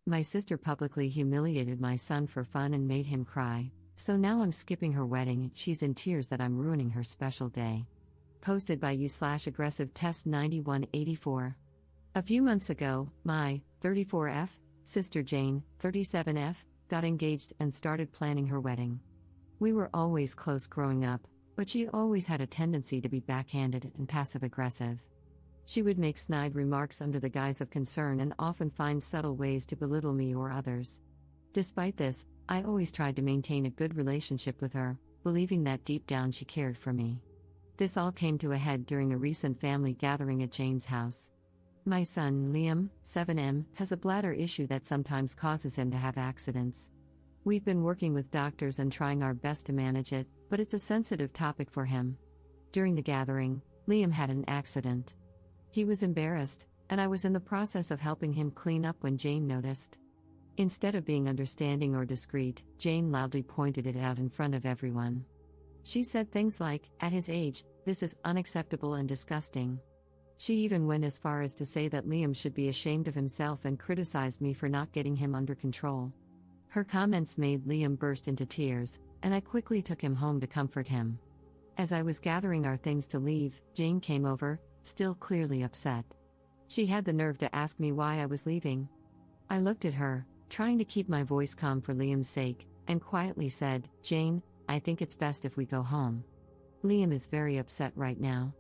My sister publicly humiliated my son for fun and made him cry, so now I'm skipping her wedding. She's in tears that I'm ruining her special day. Posted by you/aggressive test 9184. A few months ago, my 34F sister Jane, 37F, got engaged and started planning her wedding. We were always close growing up, but she always had a tendency to be backhanded and passive-aggressive. She would make snide remarks under the guise of concern and often find subtle ways to belittle me or others. Despite this, I always tried to maintain a good relationship with her, believing that deep down she cared for me. This all came to a head during a recent family gathering at Jane's house. My son, Liam, 7M, has a bladder issue that sometimes causes him to have accidents. We've been working with doctors and trying our best to manage it, but it's a sensitive topic for him. During the gathering, Liam had an accident. He was embarrassed, and I was in the process of helping him clean up when Jane noticed. Instead of being understanding or discreet, Jane loudly pointed it out in front of everyone. She said things like, "At his age, this is unacceptable and disgusting." She even went as far as to say that Liam should be ashamed of himself and criticized me for not getting him under control. Her comments made Liam burst into tears, and I quickly took him home to comfort him. As I was gathering our things to leave, Jane came over, still clearly upset. She had the nerve to ask me why I was leaving. I looked at her, trying to keep my voice calm for Liam's sake, and quietly said, "Jane, I think it's best if we go home. Liam is very upset right now."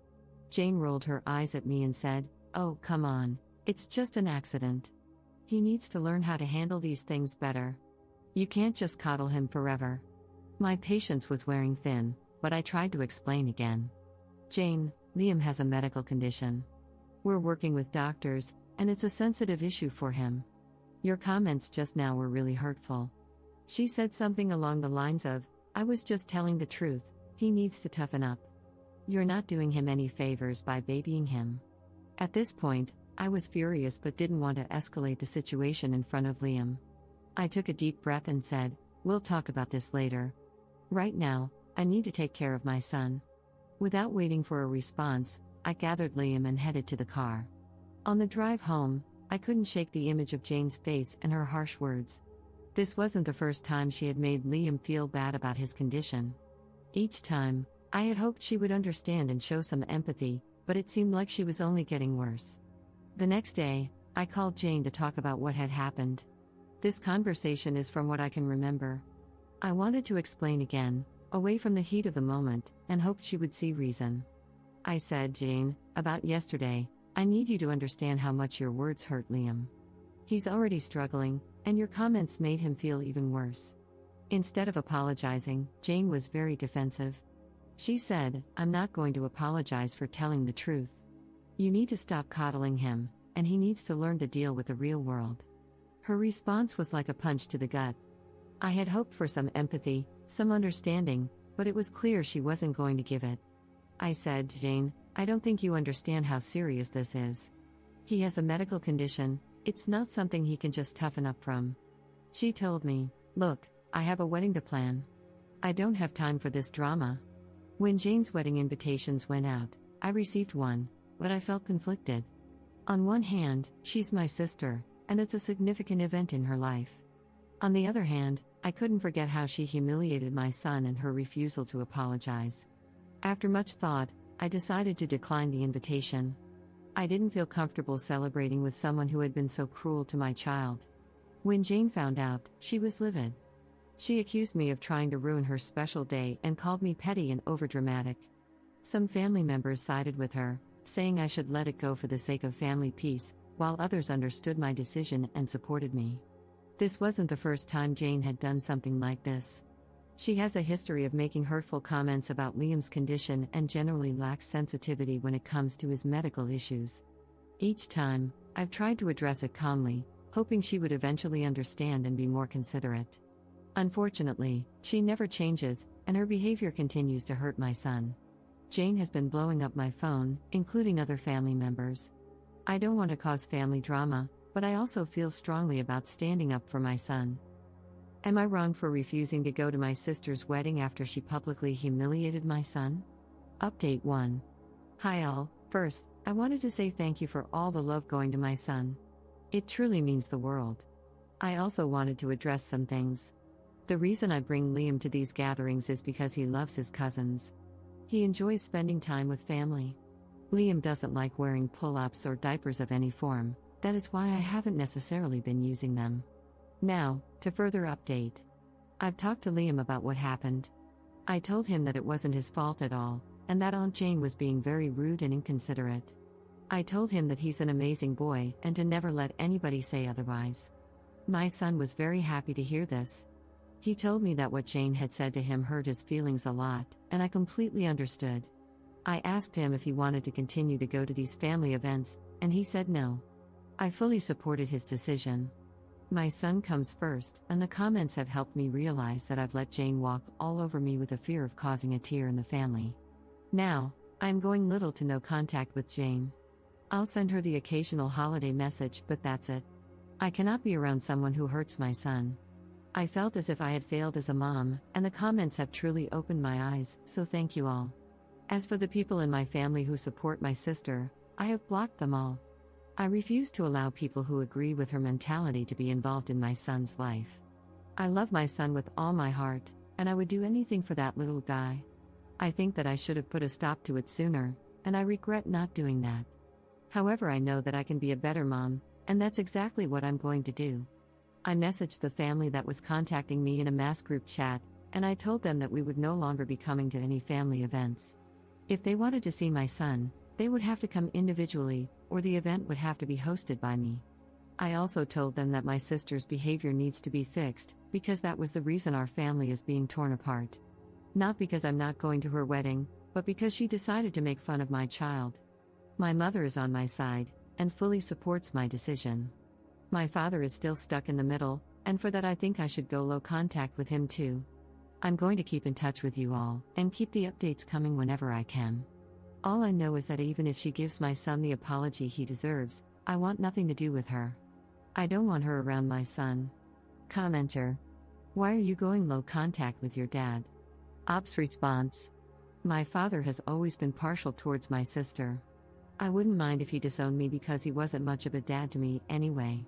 Jane rolled her eyes at me and said, "Oh, come on, it's just an accident. He needs to learn how to handle these things better. You can't just coddle him forever." My patience was wearing thin, but I tried to explain again. "Jane, Liam has a medical condition. We're working with doctors, and it's a sensitive issue for him. Your comments just now were really hurtful." She said something along the lines of, "I was just telling the truth, he needs to toughen up. You're not doing him any favors by babying him." At this point, I was furious but didn't want to escalate the situation in front of Liam. I took a deep breath and said, "We'll talk about this later. Right now, I need to take care of my son." Without waiting for a response, I gathered Liam and headed to the car. On the drive home, I couldn't shake the image of Jane's face and her harsh words. This wasn't the first time she had made Liam feel bad about his condition. Each time, I had hoped she would understand and show some empathy, but it seemed like she was only getting worse. The next day, I called Jane to talk about what had happened. This conversation is from what I can remember. I wanted to explain again, away from the heat of the moment, and hoped she would see reason. I said, "Jane, about yesterday, I need you to understand how much your words hurt Liam. He's already struggling, and your comments made him feel even worse." Instead of apologizing, Jane was very defensive. She said, "I'm not going to apologize for telling the truth. You need to stop coddling him, and he needs to learn to deal with the real world." Her response was like a punch to the gut. I had hoped for some empathy, some understanding, but it was clear she wasn't going to give it. I said, "Jane, I don't think you understand how serious this is. He has a medical condition, it's not something he can just toughen up from." She told me, "Look, I have a wedding to plan. I don't have time for this drama." When Jane's wedding invitations went out, I received one, but I felt conflicted. On one hand, she's my sister, and it's a significant event in her life. On the other hand, I couldn't forget how she humiliated my son and her refusal to apologize. After much thought, I decided to decline the invitation. I didn't feel comfortable celebrating with someone who had been so cruel to my child. When Jane found out, she was livid. She accused me of trying to ruin her special day and called me petty and overdramatic. Some family members sided with her, saying I should let it go for the sake of family peace, while others understood my decision and supported me. This wasn't the first time Jane had done something like this. She has a history of making hurtful comments about Liam's condition and generally lacks sensitivity when it comes to his medical issues. Each time, I've tried to address it calmly, hoping she would eventually understand and be more considerate. Unfortunately, she never changes, and her behavior continues to hurt my son. Jane has been blowing up my phone, including other family members. I don't want to cause family drama, but I also feel strongly about standing up for my son. Am I wrong for refusing to go to my sister's wedding after she publicly humiliated my son? Update 1. Hi all, first, I wanted to say thank you for all the love going to my son. It truly means the world. I also wanted to address some things. The reason I bring Liam to these gatherings is because he loves his cousins. He enjoys spending time with family. Liam doesn't like wearing pull-ups or diapers of any form, that is why I haven't necessarily been using them. Now, to further update. I've talked to Liam about what happened. I told him that it wasn't his fault at all, and that Aunt Jane was being very rude and inconsiderate. I told him that he's an amazing boy and to never let anybody say otherwise. My son was very happy to hear this. He told me that what Jane had said to him hurt his feelings a lot, and I completely understood. I asked him if he wanted to continue to go to these family events, and he said no. I fully supported his decision. My son comes first, and the comments have helped me realize that I've let Jane walk all over me with the fear of causing a tear in the family. Now, I'm going little to no contact with Jane. I'll send her the occasional holiday message, but that's it. I cannot be around someone who hurts my son. I felt as if I had failed as a mom, and the comments have truly opened my eyes, so thank you all. As for the people in my family who support my sister, I have blocked them all. I refuse to allow people who agree with her mentality to be involved in my son's life. I love my son with all my heart, and I would do anything for that little guy. I think that I should have put a stop to it sooner, and I regret not doing that. However, I know that I can be a better mom, and that's exactly what I'm going to do. I messaged the family that was contacting me in a mass group chat, and I told them that we would no longer be coming to any family events. If they wanted to see my son, they would have to come individually, or the event would have to be hosted by me. I also told them that my sister's behavior needs to be fixed, because that was the reason our family is being torn apart. Not because I'm not going to her wedding, but because she decided to make fun of my child. My mother is on my side, and fully supports my decision. My father is still stuck in the middle, and for that I think I should go low contact with him too. I'm going to keep in touch with you all, and keep the updates coming whenever I can. All I know is that even if she gives my son the apology he deserves, I want nothing to do with her. I don't want her around my son. Commenter: why are you going low contact with your dad? Ops response: my father has always been partial towards my sister. I wouldn't mind if he disowned me because he wasn't much of a dad to me anyway.